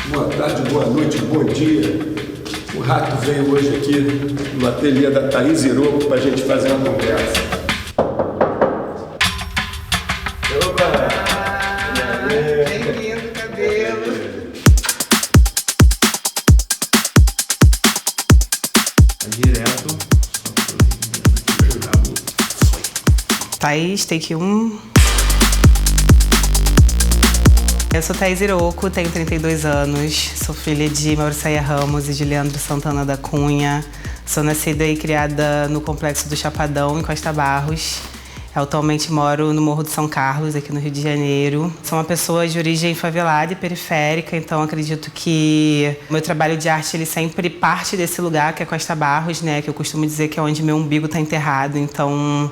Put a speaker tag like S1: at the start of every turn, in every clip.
S1: Boa tarde, boa noite, bom dia. O Rato veio hoje aqui no ateliê da Thaís Hiroko para a gente fazer uma conversa.
S2: Bem-vindo, cabelo.
S3: Direto.
S2: Thaís, take 1. Eu sou Thaís Hiroko, tenho 32 anos, sou filha de Mauricéia Ramos e de Leandro Santana da Cunha. Sou nascida e criada no Complexo do Chapadão, em Costa Barros. Atualmente moro no Morro de São Carlos, aqui no Rio de Janeiro. Sou uma pessoa de origem favelada e periférica, então acredito que o meu trabalho de arte ele sempre parte desse lugar, que é Costa Barros, né? Que eu costumo dizer que é onde meu umbigo está enterrado. Então,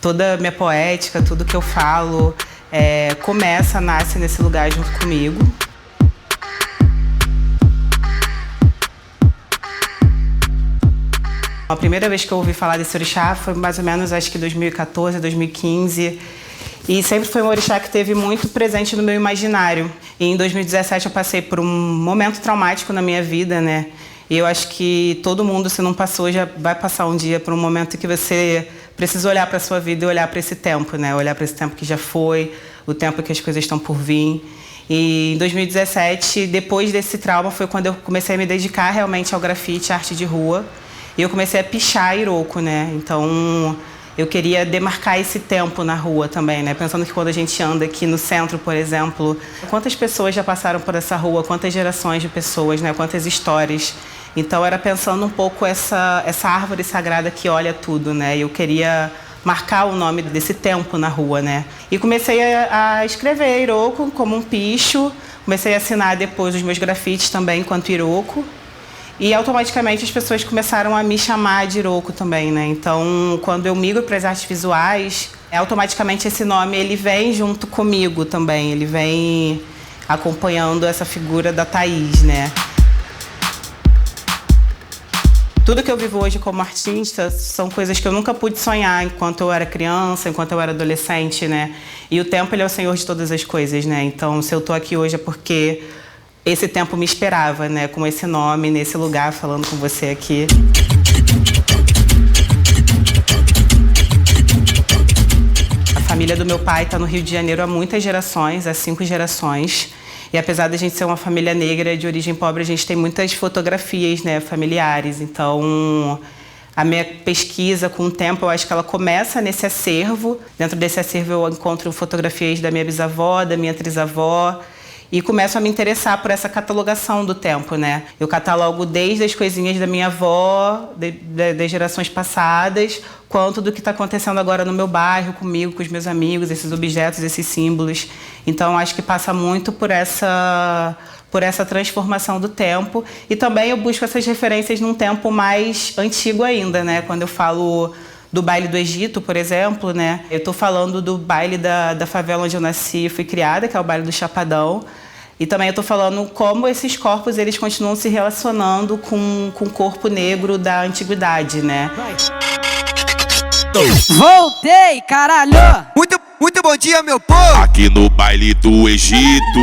S2: toda a minha poética, tudo que eu falo, nasce nesse lugar junto comigo. A primeira vez que eu ouvi falar desse orixá foi mais ou menos, acho que 2014, 2015. E sempre foi um orixá que teve muito presente no meu imaginário. E em 2017 eu passei por um momento traumático na minha vida, né? E eu acho que todo mundo, se não passou, já vai passar um dia por um momento que você precisa olhar para a sua vida e olhar para esse tempo, né? Olhar para esse tempo que já foi, o tempo que as coisas estão por vir. E em 2017, depois desse trauma, foi quando eu comecei a me dedicar realmente ao grafite, à arte de rua. E eu comecei a pichar Hiroko, né? Então, eu queria demarcar esse tempo na rua também, né? Pensando que quando a gente anda aqui no centro, por exemplo, quantas pessoas já passaram por essa rua, quantas gerações de pessoas, né? Quantas histórias. Então, era pensando um pouco essa árvore sagrada que olha tudo, né? Eu queria marcar o nome desse tempo na rua, né? E comecei a escrever Hiroko como um picho. Comecei a assinar depois os meus grafites também enquanto Hiroko. E automaticamente as pessoas começaram a me chamar de Hiroko também, né? Então, quando eu migro para as artes visuais, automaticamente esse nome ele vem junto comigo também. Ele vem acompanhando essa figura da Thaís, né? Tudo que eu vivo hoje como artista são coisas que eu nunca pude sonhar enquanto eu era criança, enquanto eu era adolescente, né? E o tempo ele é o senhor de todas as coisas, né? Então, se eu tô aqui hoje é porque esse tempo me esperava, né? Com esse nome, nesse lugar, falando com você aqui. A família do meu pai está no Rio de Janeiro há muitas gerações, há 5 gerações. E apesar da gente ser uma família negra de origem pobre, a gente tem muitas fotografias, né, familiares. Então, a minha pesquisa com o tempo, eu acho que ela começa nesse acervo. Dentro desse acervo eu encontro fotografias da minha bisavó, da minha trisavó. E começo a me interessar por essa catalogação do tempo, né? Eu catalogo desde as coisinhas da minha avó, das gerações passadas, quanto do que está acontecendo agora no meu bairro, comigo, com os meus amigos, esses objetos, esses símbolos. Então, acho que passa muito por essa transformação do tempo. E também eu busco essas referências num tempo mais antigo ainda, né? Quando eu falo do baile do Egito, por exemplo, né? Eu estou falando do baile da favela onde eu nasci e fui criada, que é o baile do Chapadão. E também eu estou falando como esses corpos eles continuam se relacionando com o corpo negro da antiguidade, né?
S4: Voltei, caralho!
S5: Muito bom dia, meu povo!
S6: Aqui no baile do Egito,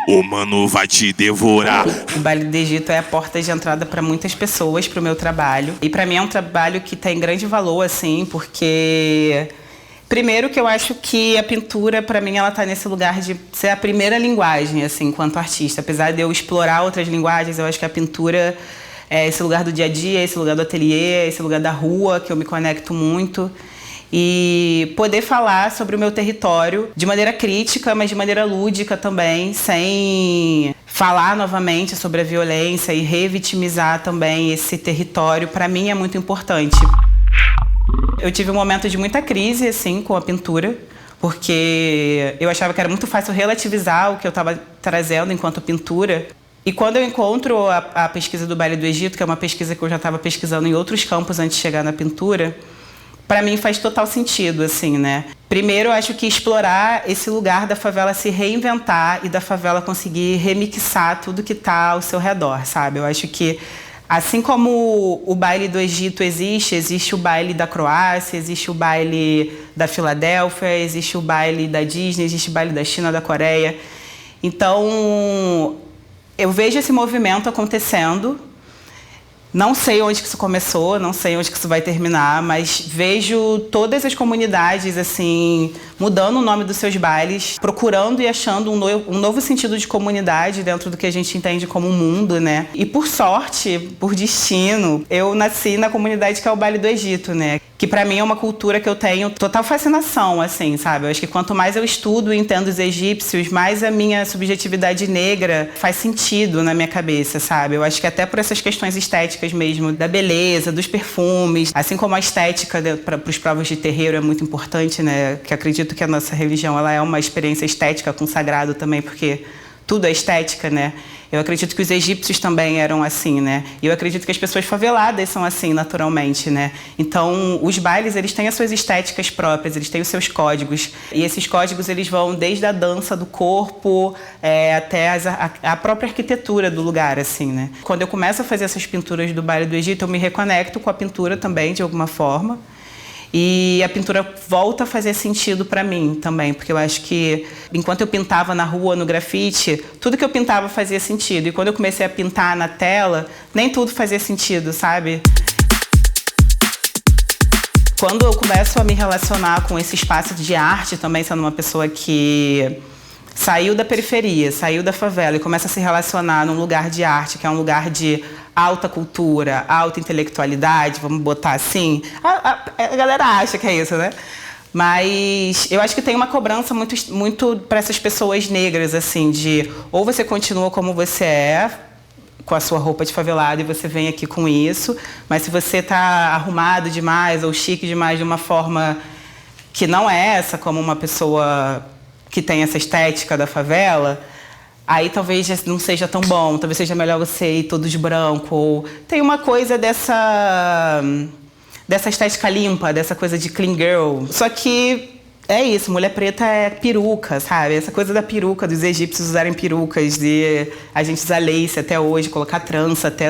S6: o mano vai te devorar.
S2: O baile do Egito é a porta de entrada para muitas pessoas para o meu trabalho. E para mim é um trabalho que tem grande valor, assim, porque primeiro que eu acho que a pintura, para mim, ela tá nesse lugar de ser a primeira linguagem, assim, enquanto artista. Apesar de eu explorar outras linguagens, eu acho que a pintura é esse lugar do dia a dia, esse lugar do ateliê, esse lugar da rua, que eu me conecto muito. E poder falar sobre o meu território de maneira crítica, mas de maneira lúdica também, sem falar novamente sobre a violência e revitimizar também esse território, para mim é muito importante. Eu tive um momento de muita crise, assim, com a pintura, porque eu achava que era muito fácil relativizar o que eu estava trazendo enquanto pintura. E quando eu encontro a pesquisa do Baile do Egito, que é uma pesquisa que eu já estava pesquisando em outros campos antes de chegar na pintura, para mim faz total sentido, assim, né? Primeiro, eu acho que explorar esse lugar da favela se reinventar e da favela conseguir remixar tudo que está ao seu redor, sabe? Eu acho que assim como o baile do Egito existe o baile da Croácia, existe o baile da Filadélfia, existe o baile da Disney, existe o baile da China, da Coreia. Então, Eu vejo esse movimento acontecendo. Não sei onde que isso começou, não sei onde que isso vai terminar, mas vejo todas as comunidades, assim, mudando o nome dos seus bailes, procurando e achando um novo sentido de comunidade dentro do que a gente entende como mundo, né? E por sorte, por destino, eu nasci na comunidade que é o Baile do Egito, né? Que pra mim é uma cultura que eu tenho total fascinação, assim, sabe? Eu acho que quanto mais eu estudo e entendo os egípcios, mais a minha subjetividade negra faz sentido na minha cabeça, sabe? Eu acho que até por essas questões estéticas mesmo, da beleza, dos perfumes, assim como a estética para os povos de terreiro é muito importante, né? Que acredito que a nossa religião ela é uma experiência estética com o sagrado também, porque tudo é estética, né? Eu acredito que os egípcios também eram assim, né? E eu acredito que as pessoas faveladas são assim, naturalmente, né? Então, os bailes, eles têm as suas estéticas próprias, eles têm os seus códigos. E esses códigos, eles vão desde a dança do corpo até a própria arquitetura do lugar, assim, né? Quando eu começo a fazer essas pinturas do Baile do Egito, eu me reconecto com a pintura também, de alguma forma. E a pintura volta a fazer sentido para mim também, porque eu acho que enquanto eu pintava na rua, no grafite, tudo que eu pintava fazia sentido. E quando eu comecei a pintar na tela, nem tudo fazia sentido, sabe? Quando eu começo a me relacionar com esse espaço de arte também, sendo uma pessoa que saiu da periferia, saiu da favela e começa a se relacionar num lugar de arte, que é um lugar de alta cultura, alta intelectualidade, vamos botar assim. A galera acha que é isso, né? Mas eu acho que tem uma cobrança muito para essas pessoas negras, assim, de ou você continua como você é, com a sua roupa de favelado, e você vem aqui com isso, mas se você está arrumado demais ou chique demais de uma forma que não é essa, como uma pessoa que tem essa estética da favela, aí talvez não seja tão bom, talvez seja melhor você ir todo de branco. Ou tem uma coisa dessa estética limpa, dessa coisa de clean girl. Só que é isso, mulher preta é peruca, sabe? Essa coisa da peruca, dos egípcios usarem perucas, de a gente usar lace até hoje, colocar trança, até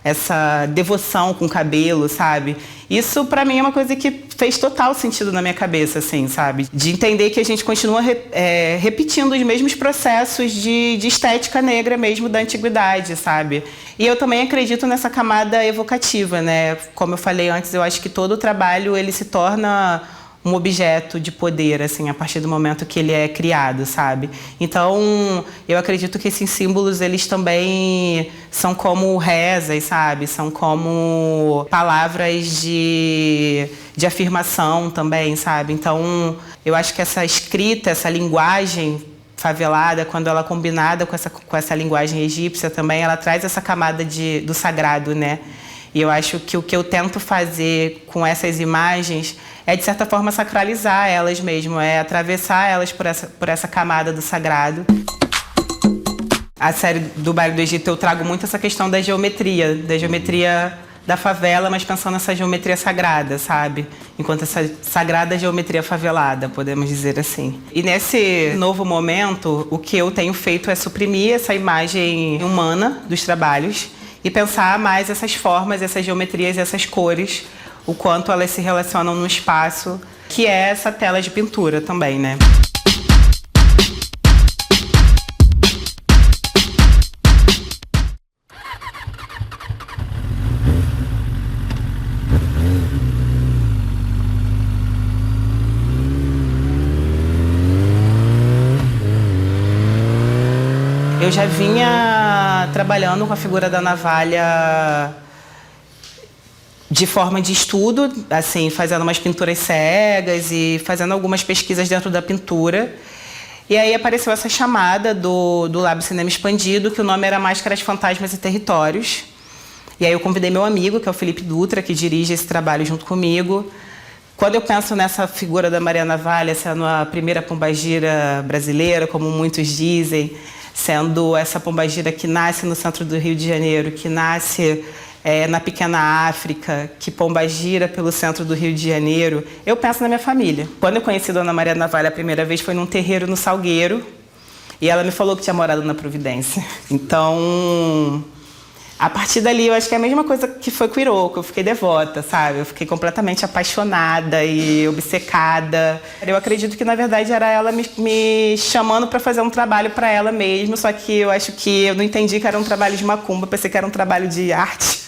S2: essa devoção com o cabelo, sabe? Isso, pra mim, é uma coisa que fez total sentido na minha cabeça, assim, sabe? De entender que a gente continua repetindo os mesmos processos de estética negra mesmo da antiguidade, sabe? E eu também acredito nessa camada evocativa, né? Como eu falei antes, eu acho que todo o trabalho, ele se torna um objeto de poder, assim, a partir do momento que ele é criado, sabe? Então, eu acredito que esses símbolos, eles também são como rezas, sabe? São como palavras de afirmação também, sabe? Então, eu acho que essa escrita, essa linguagem favelada, quando ela é combinada com essa linguagem egípcia também, ela traz essa camada do sagrado, né? E eu acho que o que eu tento fazer com essas imagens é, de certa forma, sacralizar elas mesmo, é atravessar elas por essa camada do sagrado. A série do Baile do Egito, eu trago muito essa questão da geometria da favela, mas pensando nessa geometria sagrada, sabe? Enquanto essa sagrada geometria favelada, podemos dizer assim. E nesse novo momento, o que eu tenho feito é suprimir essa imagem humana dos trabalhos e pensar mais essas formas, essas geometrias, essas cores, o quanto elas se relacionam no espaço, que é essa tela de pintura também, né? Eu já vinha trabalhando com a figura da navalha de forma de estudo, assim, fazendo umas pinturas cegas e fazendo algumas pesquisas dentro da pintura. E aí apareceu essa chamada do Lab Cinema Expandido, que o nome era Máscaras, Fantasmas e Territórios. E aí eu convidei meu amigo, que é o Felipe Dutra, que dirige esse trabalho junto comigo. Quando eu penso nessa figura da Maria Navalha sendo a primeira pombagira brasileira, como muitos dizem, sendo essa pombagira que nasce no centro do Rio de Janeiro, que nasce na pequena África, que pombagira pelo centro do Rio de Janeiro, eu penso na minha família. Quando eu conheci Dona Maria Navalha a primeira vez foi num terreiro no Salgueiro, e ela me falou que tinha morado na Providência. Então, A partir dali, eu acho que é a mesma coisa que foi com o Iroko. Eu fiquei devota, sabe? Eu fiquei completamente apaixonada e obcecada. Eu acredito que, na verdade, era ela me chamando para fazer um trabalho para ela mesmo, só que eu acho que eu não entendi que era um trabalho de macumba, pensei que era um trabalho de arte.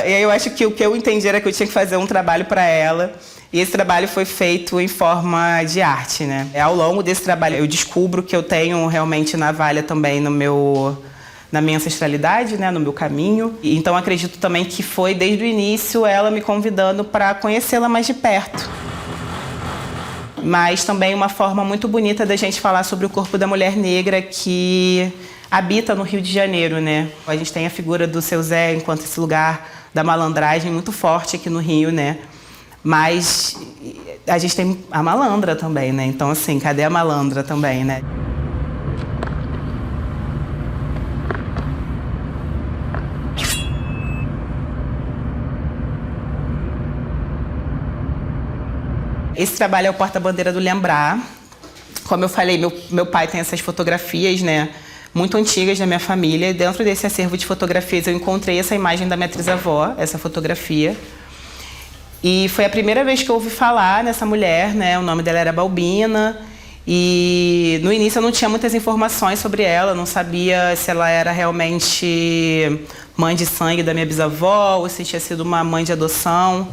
S2: E aí eu acho que o que eu entendi era que eu tinha que fazer um trabalho para ela. E esse trabalho foi feito em forma de arte, né? Ao longo desse trabalho, eu descubro que eu tenho realmente navalha também na minha ancestralidade, né, no meu caminho. Então acredito também que foi desde o início ela me convidando para conhecê-la mais de perto. Mas também uma forma muito bonita da gente falar sobre o corpo da mulher negra que habita no Rio de Janeiro, né? A gente tem a figura do Seu Zé enquanto esse lugar da malandragem muito forte aqui no Rio, né? Mas a gente tem a malandra também, né? Então, assim, cadê a malandra também, né? Esse trabalho é o porta-bandeira do Lembrar. Como eu falei, meu pai tem essas fotografias, né, muito antigas da minha família. E dentro desse acervo de fotografias eu encontrei essa imagem da minha trisavó, essa fotografia. E foi a primeira vez que eu ouvi falar nessa mulher, né? O nome dela era Balbina. E no início eu não tinha muitas informações sobre ela, não sabia se ela era realmente mãe de sangue da minha bisavó ou se tinha sido uma mãe de adoção.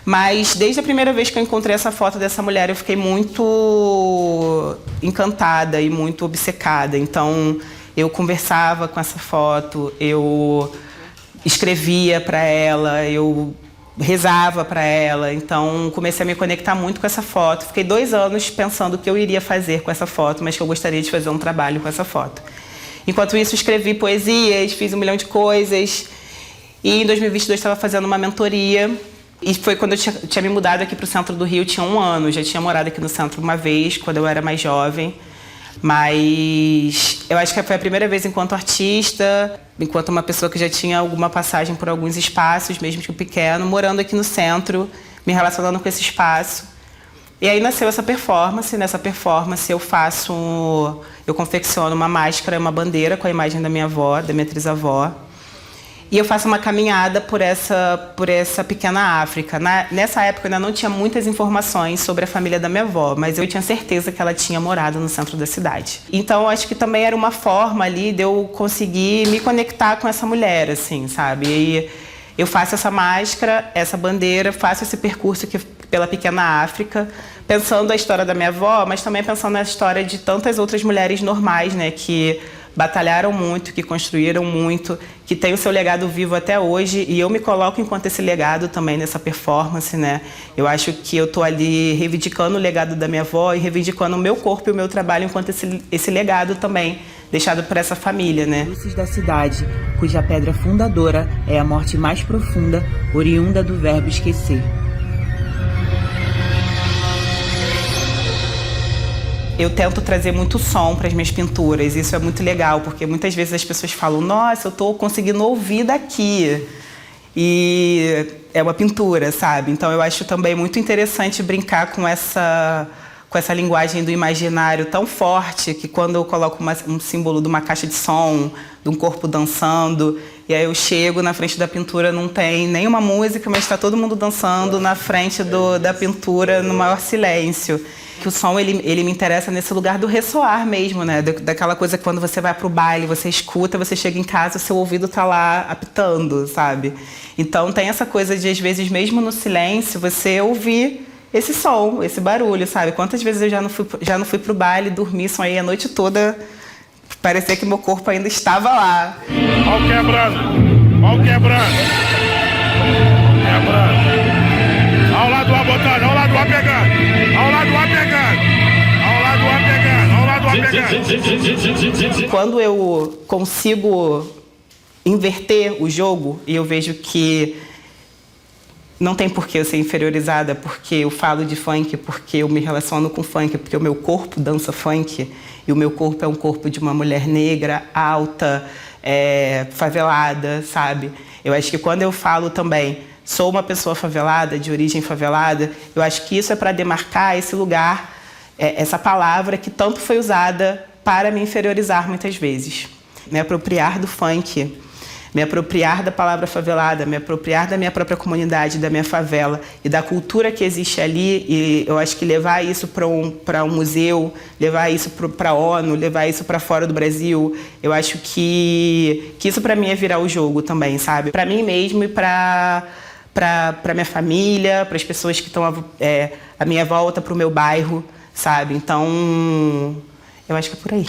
S2: Mas desde a primeira vez que eu encontrei essa foto dessa mulher, eu fiquei muito encantada e muito obcecada. Então, eu conversava com essa foto, eu escrevia para ela, eu rezava para ela. Então, comecei a me conectar muito com essa foto. Fiquei 2 anos pensando o que eu iria fazer com essa foto, mas que eu gostaria de fazer um trabalho com essa foto. Enquanto isso, escrevi poesias, fiz 1 milhão de coisas. E em 2022, estava fazendo uma mentoria. E foi quando eu tinha me mudado aqui para o centro do Rio, tinha 1 ano. Já tinha morado aqui no centro uma vez, quando eu era mais jovem. Mas eu acho que foi a primeira vez enquanto artista, enquanto uma pessoa que já tinha alguma passagem por alguns espaços, mesmo que pequeno, morando aqui no centro, me relacionando com esse espaço. E aí nasceu essa performance. Nessa performance eu confecciono uma máscara, uma bandeira com a imagem da minha avó, da minha trisavó. E eu faço uma caminhada por essa pequena África. Nessa época eu ainda não tinha muitas informações sobre a família da minha avó, mas eu tinha certeza que ela tinha morado no centro da cidade. Então eu acho que também era uma forma ali de eu conseguir me conectar com essa mulher, assim, sabe? E eu faço essa máscara, essa bandeira, faço esse percurso aqui pela pequena África, pensando a história da minha avó, mas também pensando na história de tantas outras mulheres normais, né, que batalharam muito, que construíram muito, que tem o seu legado vivo até hoje, e eu me coloco enquanto esse legado também nessa performance, né? Eu acho que eu tô ali reivindicando o legado da minha avó e reivindicando o meu corpo e o meu trabalho enquanto esse legado também deixado por essa família, né?
S7: Luzes da cidade, cuja pedra fundadora é a morte mais profunda, oriunda do verbo esquecer.
S2: Eu tento trazer muito som para as minhas pinturas, isso é muito legal, porque muitas vezes as pessoas falam, nossa, eu estou conseguindo ouvir daqui. E é uma pintura, sabe? Então eu acho também muito interessante brincar com essa linguagem do imaginário tão forte, que quando eu coloco um símbolo de uma caixa de som, de um corpo dançando, e aí eu chego na frente da pintura, não tem nenhuma música, mas está todo mundo dançando na frente da pintura, no maior silêncio. Que o som, ele me interessa nesse lugar do ressoar mesmo, né? Daquela coisa que quando você vai pro baile, você escuta, você chega em casa, o seu ouvido tá lá apitando, sabe? Então tem essa coisa de, às vezes, mesmo no silêncio, você ouvir esse som, esse barulho, sabe? Quantas vezes eu já não fui pro baile, dormi, sonhei a noite toda, parecia que meu corpo ainda estava lá.
S8: Ó o quebrando, ó o quebrando, quebrando. Ao lado do A botando, ao lado do A pegando, ao lado do A pegando, ao lado do A pegando, ao lado do A pegando.
S2: Quando eu consigo inverter o jogo e eu vejo que não tem por que eu ser inferiorizada, porque eu falo de funk, porque eu me relaciono com funk, porque o meu corpo dança funk, e o meu corpo é um corpo de uma mulher negra, alta, favelada, sabe? Eu acho que quando eu falo também, sou uma pessoa favelada, de origem favelada, eu acho que isso é para demarcar esse lugar, essa palavra que tanto foi usada para me inferiorizar muitas vezes. me apropriar do funk, me apropriar da palavra favelada, me apropriar da minha própria comunidade, da minha favela e da cultura que existe ali. E eu acho que levar isso para um museu, levar isso para a ONU, levar isso para fora do Brasil, eu acho que isso para mim é virar o jogo também, sabe? Para mim mesmo e para minha família, para as pessoas que estão à minha volta, para o meu bairro, sabe? Então, eu acho que é por aí.